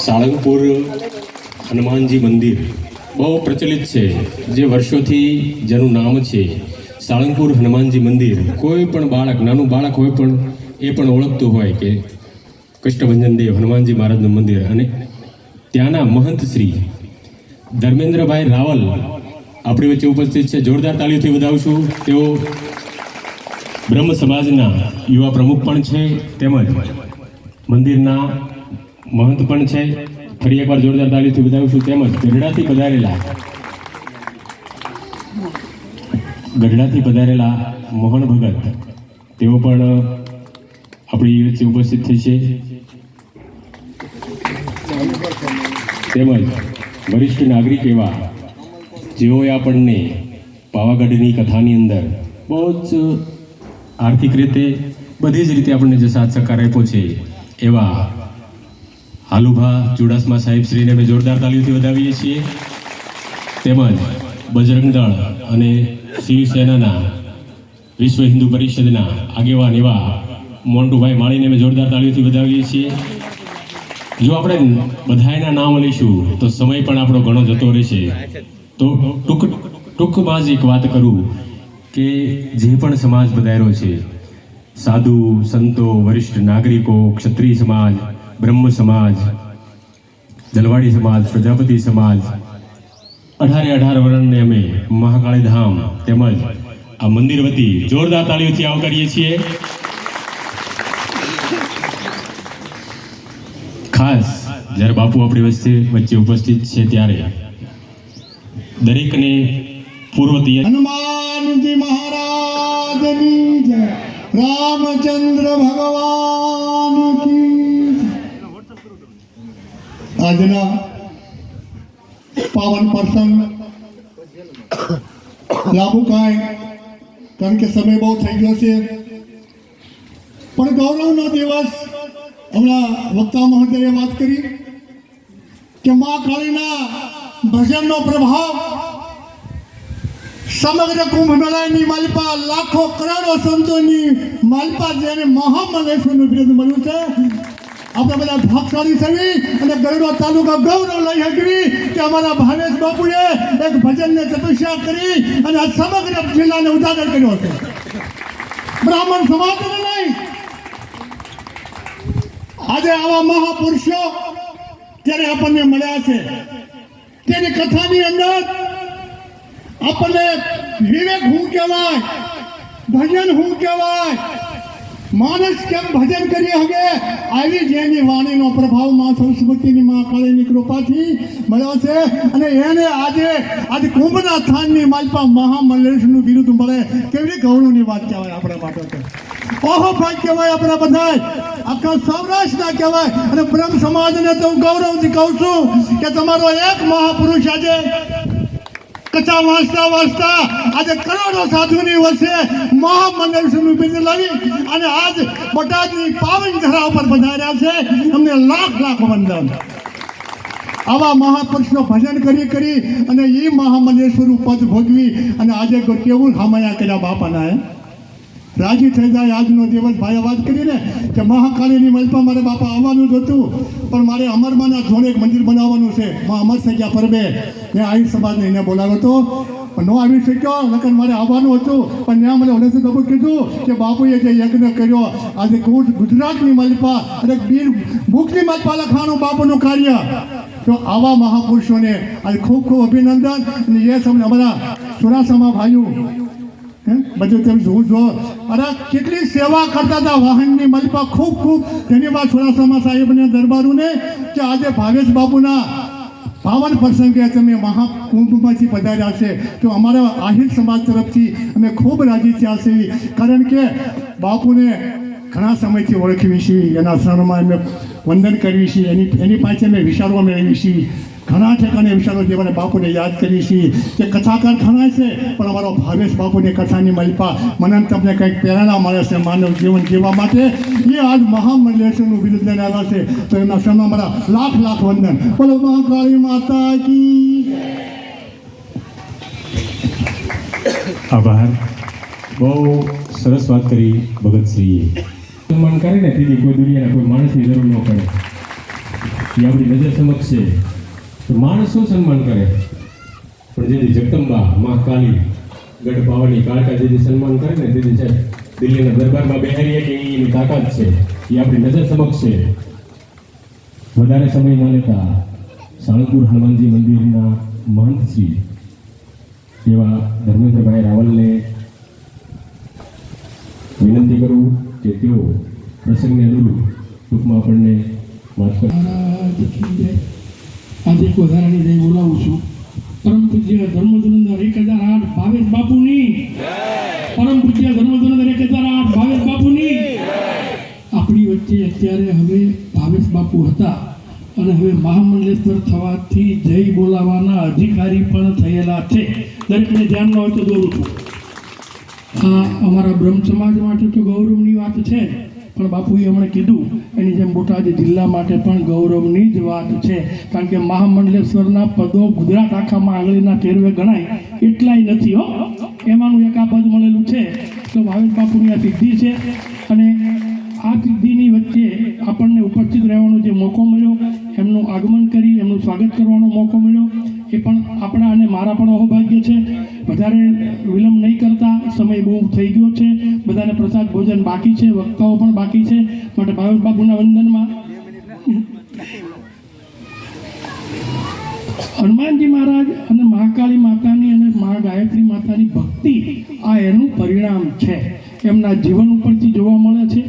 સાળંગપુર હનુમાનજી મંદિર બહુ પ્રચલિત છે, જે વર્ષોથી જેનું નામ છે સાળંગપુર હનુમાનજી મંદિર. કોઈ પણ બાળક, નાનું બાળક હોય પણ એ પણ ઓળખતું હોય કે કષ્ટભંજન દેવ હનુમાનજી મહારાજનું મંદિર. અને ત્યાંના મહંત શ્રી ધર્મેન્દ્રભાઈ રાવલ આપણી વચ્ચે ઉપસ્થિત છે. જોરદાર તાળીઓથી વધાવશું. તેઓ બ્રહ્મ સમાજના યુવા પ્રમુખ પણ છે, તેમજ મંદિરના મહંત પણ છે. ફરી એકવાર જોરદાર તાળીઓથી વધાવીશું. તેમજ ગઢડાથી પધારેલા મોહન ભગત, તેઓ પણ આપણી વચ્ચે ઉપસ્થિત થશે. તેમજ વરિષ્ઠ નાગરિક એવા જેઓએ આપણને પાવાગઢની કથાની અંદર બહુ જ આર્થિક રીતે, બધી જ રીતે આપણને જે સાથ સહકાર આપ્યો છે એવા હાલુભા ચુડાસમા સાહેબ શ્રીને અમે જોરદાર તાળીઓથી વધાવીએ છીએ. તેમજ બજરંગ દળ અને શિવસેનાના વિશ્વ હિન્દુ પરિષદના આગેવાન એવા મોન્ટુભાઈ માળીને અમે જોરદાર તાળીઓથી વધાવીએ છીએ. જો આપણે બધાના નામ લઈશું તો સમય પણ આપણો ઘણો જતો રહેશે. તો ટૂંકમાં જ એક વાત કરું કે જે પણ સમાજ પધાર્યો છે, સાધુ સંતો, વરિષ્ઠ નાગરિકો, ક્ષત્રિય સમાજ, બ્રહ્મ સમાજ, દલવાડી સમાજ, પ્રજાપતિ સમાજ, 18 વર્ણને અમે મહાકાળી ધામ તેમજ આ મંદિર વતી જોરદાર તાળીઓથી આવકારીએ છીએ. ખાસ જ્યારે બાપુ આપણી વચ્ચે ઉપસ્થિત છે ત્યારે દરેકને પૂર્વ હનુમાનજી મહારાજની જય, રામચંદ્ર ભગવાન કી જય. આજના પાવન પ્રસંગ લાંબુ કાંઈ, કારણ કે સમય બહુ થઈ ગયો છે, પણ ગૌરવનો દિવસ. હમણાં વક્તા મહોદયે વાત કરી કે મા કાળીના ભજનનો પ્રભાવ સમગ્ર કુંભ મેળાની માલિપા, લાખો કરોડો સંતોની માલિપા, જેને મહામલેશ્વરનું બિરુદ મળ્યું છે. આપણે બધા ભાગશાળી થવી અને ગરડા તાલુકા ગૌરવ લઈ શકવી કે અમારા ભાવેશ બાપુએ એક ભજનને તપસ્યા કરી અને આ સમગ્ર જિલ્લાને ઉજાગર કર્યો છે. બ્રાહ્મણ સમાજને નહીં, આજે આવા મહાપુરુષો જ્યારે આપણને મળ્યા છે, તેની કથાની અંદર આપણને વિવેક શું કહેવાય, ભજન શું કહેવાય, માણસ કેમ ભજન કરી શકે, આવી જેની વાણીનો પ્રભાવ માં સંસ્કૃતિની માં કાળીની કૃપાથી મળ્યો છે. અને એને આજે કુંભના સ્થાનની માલપા મહામલ્લેશનું બિરુદ મળે, કેવી ગૌરવની વાત કહેવાય આપણા માટે. ઓહો ભાઈ કહેવાય આપણા બધા, આખા સૌરાષ્ટ્રના કહેવાય. અને બ્રહ્મ સમાજને તો હું ગૌરવથી કહું છું કે તમારો એક મહાપુરુષ આજે કથા વાંચતા આજે કરોડો સાધુની વચ્ચે મહામંડળનું બિરુદ લાવી અને આજ બોટાદની પાવન ધરા ઉપર પધાર્યા છે. અમને લાખ લાખ વંદન. આવા મહાપુરુષનો ભજન કરી અને એ મહામંડળેશ્વરનું પદ ભોગવી અને આજે કેવું ખામયા કર્યા બાપાના. રાજી થઈ જાય આજનો દિવસ. ભાઈએ વાત કરી ને કે મહાકાળીની મલપા મારે બાપા આવવાનું જ હતું, પણ મારે અમરમાના ધોળે એક મંદિર બનાવવાનું છે. અમર સગ્યા પરબે મેં આહિર સમાજને એને બોલાવ્યો હતો, પણ ન આવી શક્યો. નકર મારે આવવાનું હતું, પણ ત્યાં મને ઓલેથી બાબુ કીધું કે બાપુએ જે યજ્ઞ કર્યો, આજે ગુજરાતની મલપા અને ભૂખની મલપા લખાણું બાપુનું કાર્ય. તો આવા મહાપુરુષોને આજે ખૂબ ખૂબ અભિનંદન. અને એ સમય અમારા સુરાસામાં ભાઈઓ બધું તમે જોવું જો, અરે કેટલી સેવા કરતા હતા વાહનની મલપા. ખૂબ ખૂબ ધન્યવાદ સુરાસામા સાહેબને, દરબારોને કે આજે ભાવેશ બાપુના પાવન પ્રસંગે તમે મહાકુંભમાંથી પધાર્યા છે. તો અમારા આહિર સમાજ તરફથી અમે ખૂબ રાજી થયા છીએ, કારણ કે બાપુને ઘણા સમયથી ઓળખવી છીએ, એના શરણમાં અમે વંદન કરવી છીએ, એની પાસે અમે વિચારો મેળવી છીએ. ઘણા ઠેકાને વિચારો જેવાને બાપુને યાદ કરીએ છીએ કે કથાકાર ઘણા છે, પણ અમારો ભાવેશ બાપુની કથાની મલપા મને તમને કંઈક પ્રેરણા મળે છે માનવ જીવન જીવવા માટે. એ આજ મહામંડલેશ્વરનું બિરુદ લઈને આવ્યા છે, તો એમના શરણમાં અમારા લાખ લાખ વંદન. બોલો મહાકાળી માતા કી. આભાર. બહુ સરસ વાત કરી ભગતશ્રીએ. સન્માન કરે ને તેથી કોઈ દુનિયાના કોઈ માણસની જરૂર ન પડે. એ આપણી નજર સમક્ષ છે. તો માણસ શું સન્માન કરે, પણ જેથી જગદંબા મા કાળી ગઢ પાવાની કાળકા જેથી સન્માન કરે ને તેથી સાહેબ દિલ્હીના દરબારમાં બેહારીએ કે એની તાકાત છે, એ આપણી નજર સમક્ષ છે. વધારે સમય ન લેતા સાળંગપુર હનુમાનજી મંદિરના મહંત શ્રી એવા ધર્મેન્દ્રભાઈ રાવલને વિનંતી કરું કે તેઓ પ્રસંગને અનુરૂપ ટૂંકમાં આપણને વાત કરે. આજે એક વધારાની જય બોલાવું છું. પરમ પૂજ્ય ધર્મધુરંદર 1008 ભાવેશ બાપુની, પરમ પૂજ્ય ધર્મધુરંદર 1008 ભાવેશ બાપુની. આપણી વચ્ચે અત્યારે હવે ભાવેશ બાપુ હતા અને હવે મહામંડલેશ્વર થવાથી જય બોલાવવાના અધિકારી પણ થયેલા છે. દરેકને ધ્યાનમાં હોય તો દોરું છું. આ અમારા બ્રહ્મ સમાજ માટે તો ગૌરવની વાત છે, પણ બાપુએ હમણે કીધું એની જેમ બોટાદ જિલ્લા માટે પણ ગૌરવની જ વાત છે. કારણ કે મહામંડલેશ્વરના પદો ગુજરાત આખામાં આંગળીના ટેરવે ગણાય એટલાય નથી હો. એમાંનું એક આ પદ મળેલું છે. તો ભાવેશ બાપુની આ સિદ્ધિ છે અને આ સિદ્ધિની વચ્ચે આપણને ઉપસ્થિત રહેવાનો જે મોકો મળ્યો, એમનું આગમન કરી એમનું સ્વાગત કરવાનો મોકો મળ્યો, એ પણ આપણા અને મારા પણ અહોભાગ્ય છે. વધારે વિલંબ નહીં કરતા, સમય બહુ થઈ ગયો છે, બધાને પ્રસાદ ભોજન બાકી છે, વક્તાઓ પણ બાકી છે, માટે ભાવેશ બાપુના વંદનમાં હનુમાનજી મહારાજ અને મહાકાળી માતાની અને મા ગાયત્રી માતાની ભક્તિ આ એનું પરિણામ છે. એમના જીવન ઉપરથી જોવા મળે છે.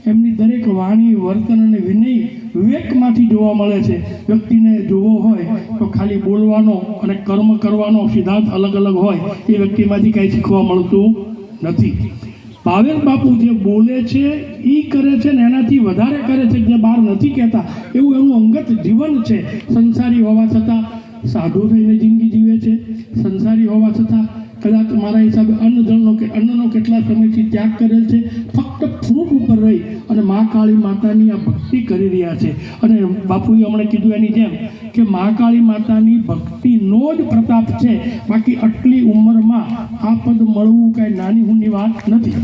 એમની દરેક વાણી, વર્તન અને વિનય વિવેકમાંથી જોવા મળે છે. વ્યક્તિને જોવો હોય તો ખાલી બોલવાનો અને કર્મ કરવાનો સિદ્ધાંત અલગ અલગ હોય, એ વ્યક્તિમાંથી કાંઈ શીખવા મળતું નથી. ભાવેશ બાપુ જે બોલે છે એ કરે છે ને એનાથી વધારે કરે છે, જે બહાર નથી કહેતા એવું એનું અંગત જીવન છે. સંસારી હોવા છતાં સાધુ થઈને જિંદગી જીવે છે. સંસારી હોવા છતાં કદાચ મારા હિસાબે અન્નનો કેટલા સમયથી ત્યાગ કરેલ છે. ફક્ત ફ્રૂટ ઉપર રહી અને મા કાળી માતાની આ ભક્તિ કરી રહ્યા છે. અને બાપુએ હમણાં કીધું એની જેમ કે મા કાળી માતાની ભક્તિનો જ પ્રતાપ છે. બાકી આટલી ઉંમરમાં આ પદ મળવું કાંઈ નાની હુની વાત નથી.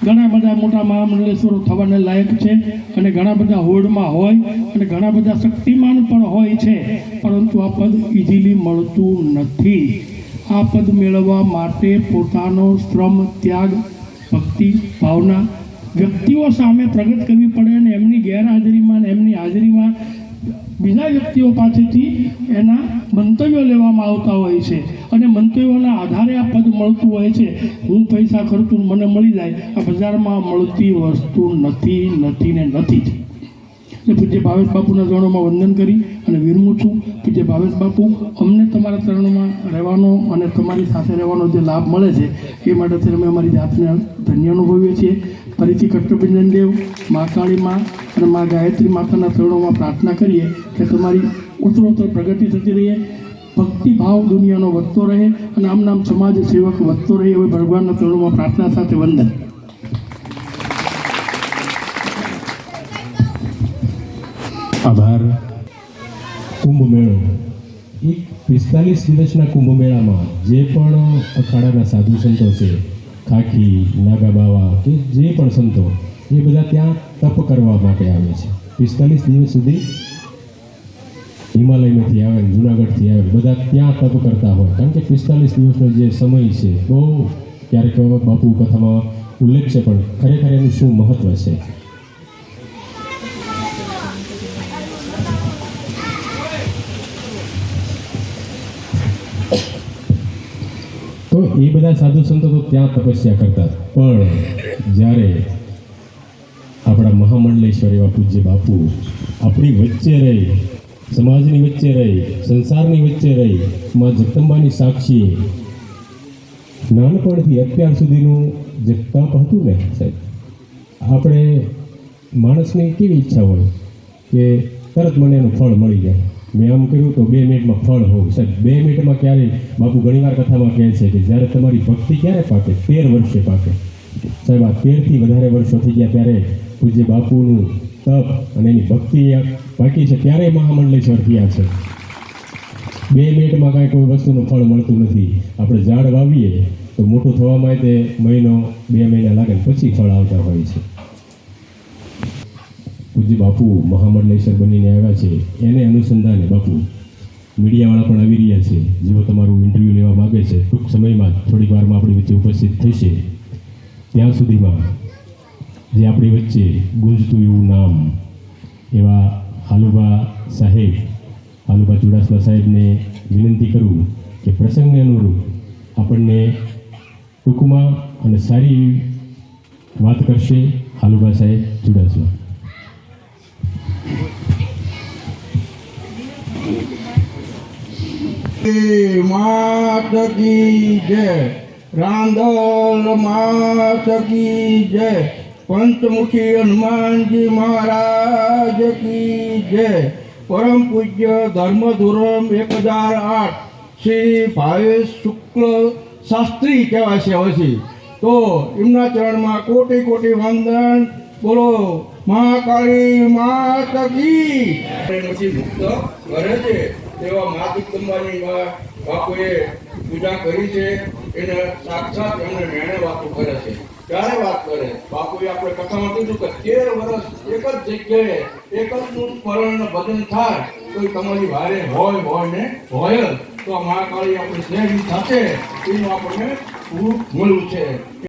ઘણા બધા મોટા મહામંડલેશ્વરો થવાને લાયક છે અને ઘણા બધા હોડમાં હોય અને ઘણા બધા શક્તિમાન પણ હોય છે, પરંતુ આ પદ ઇઝીલી મળતું નથી. આ પદ મેળવવા માટે પોતાનો શ્રમ, ત્યાગ, ભક્તિ, ભાવના વ્યક્તિઓ સામે પ્રગટ કરવી પડે અને એમની ગેરહાજરીમાં અને એમની હાજરીમાં બીજા વ્યક્તિઓ પાસેથી એના મંતવ્યો લેવામાં આવતા હોય છે અને મંતવ્યોના આધારે આ પદ મળતું હોય છે. હું પૈસા ખર્ચું મને મળી જાય, આ બજારમાં મળતી વસ્તુ નથી ને નથી જ. પૂજ્ય ભાવેશ બાપુના ચરણોમાં વંદન કરી અને વિરમું છું. પૂજ્ય ભાવેશ બાપુ, અમને તમારા ચરણોમાં રહેવાનો અને તમારી સાથે રહેવાનો જે લાભ મળે છે એ માટે અમે અમારી જાતને ધન્ય અનુભવીએ છીએ. ફરીથી કટ્ટભંજન દેવ, મા કાળી મા અને મા ગાયત્રી માતાના ચરણોમાં પ્રાર્થના કરીએ કે તમારી ઉત્તરોત્તર પ્રગતિ થતી રહે, ભક્તિભાવ દુનિયાનો વધતો રહે અને આમ સમાજ સેવક વધતો રહે એવી ભગવાનના ચરણોમાં પ્રાર્થના સાથે વંદન. આભાર. કુંભ મેળો, એક 45 દિવસના કુંભ મેળામાં જે પણ અખાડાના સાધુ સંતો છે, ખાખી, નાગા બાવા કે જે પણ સંતો, એ બધા ત્યાં તપ કરવા માટે આવે છે. 45 દિવસ સુધી હિમાલયમાંથી આવે, જુનાગઢથી આવે, બધા ત્યાં તપ કરતા હોય. કારણ કે 45 દિવસનો જે સમય છે બહુ ક્યારેક બાપુ કથામાં ઉલ્લેખ છે, પણ ખરેખર એનું શું મહત્વ છે. તો એ બધા સાધુ સંતો તો ત્યાં તપસ્યા કરતા, પણ જ્યારે આપણા મહામંડલેશ્વર એવા પૂજ્ય બાપુ આપણી વચ્ચે રહી, સમાજની વચ્ચે રહી, સંસારની વચ્ચે રહી, માં જગદંબાની સાક્ષીએ નાનપણથી અત્યાર સુધીનું જે તપ હતું ને સાહેબ, આપણે માણસની કેવી ઈચ્છા હોય કે તરત મને એનું ફળ મળી જાય. મેં આમ કર્યું તો 2 મિનિટમાં ફળ હોવું. સાહેબ 2 મિનિટમાં ક્યારે, બાપુ ઘણીવાર કથામાં કહે છે કે જ્યારે તમારી ભક્તિ ક્યારે પાકે? 13 વર્ષે પાકે. સાહેબ આ 13થી વધારે વર્ષો થઈ ગયા ત્યારે પૂજ્ય બાપુનું તપ અને એની ભક્તિ પાકી છે, ત્યારે મહામંડલેશ્વર થયા છે. 2 મિનિટમાં કાંઈ કોઈ વસ્તુનું ફળ મળતું નથી. આપણે ઝાડ વાવીએ તો મોટું થવામાં તે મહિનો 2 મહિના લાગે ને પછી ફળ આવતા હોય છે. પૂજ્ય બાપુ મહામંડલેશ્વર બનીને આવ્યા છે, એને અનુસંધાને બાપુ મીડિયાવાળા પણ આવી રહ્યા છે, જેઓ તમારું ઇન્ટરવ્યૂ લેવા માગે છે. ટૂંક સમયમાં થોડીક વારમાં આપણી વચ્ચે ઉપસ્થિત થશે. ત્યાં સુધીમાં જે આપણી વચ્ચે ગુંજતું એવું નામ એવા હાલુભા સાહેબ, હાલુભા ચુડાસમા સાહેબને વિનંતી કરું કે પ્રસંગને અનુરૂપ આપણને ટૂંકમાં અને સારી વાત કરશે. હાલુભા સાહેબ ચુડાસમા. मात की जय, रांदल मात की जय, पंचमुखी हनुमान जी महाराज की जय, परम पूज्य धर्मधुरम 1008 श्री भावेश शुक्ल शास्त्री कहेवाय છે હવે તો એમના ચરણમાં કોટી કોટી વંદન. બોલો મહાકાળી માત કી. પછી મુક્ત કરે છે તેવા મા જગદંબાની બાપુએ પૂજા કરી છે. એને સાક્ષાત એમને મેણે વાતો કરે છે. ક્યારે વાત કરે? બાપુએ આપણે કથામાં કીધું કે 13 વર્ષ એક જ જગ્યાએ એક જ નું સ્મરણ ભજન થાય તો તમારી વારે હોય ને હોય જ. તો મહાકાળી આપણી સ્નેહની સાથે એનું આપણને મળ્યું છે.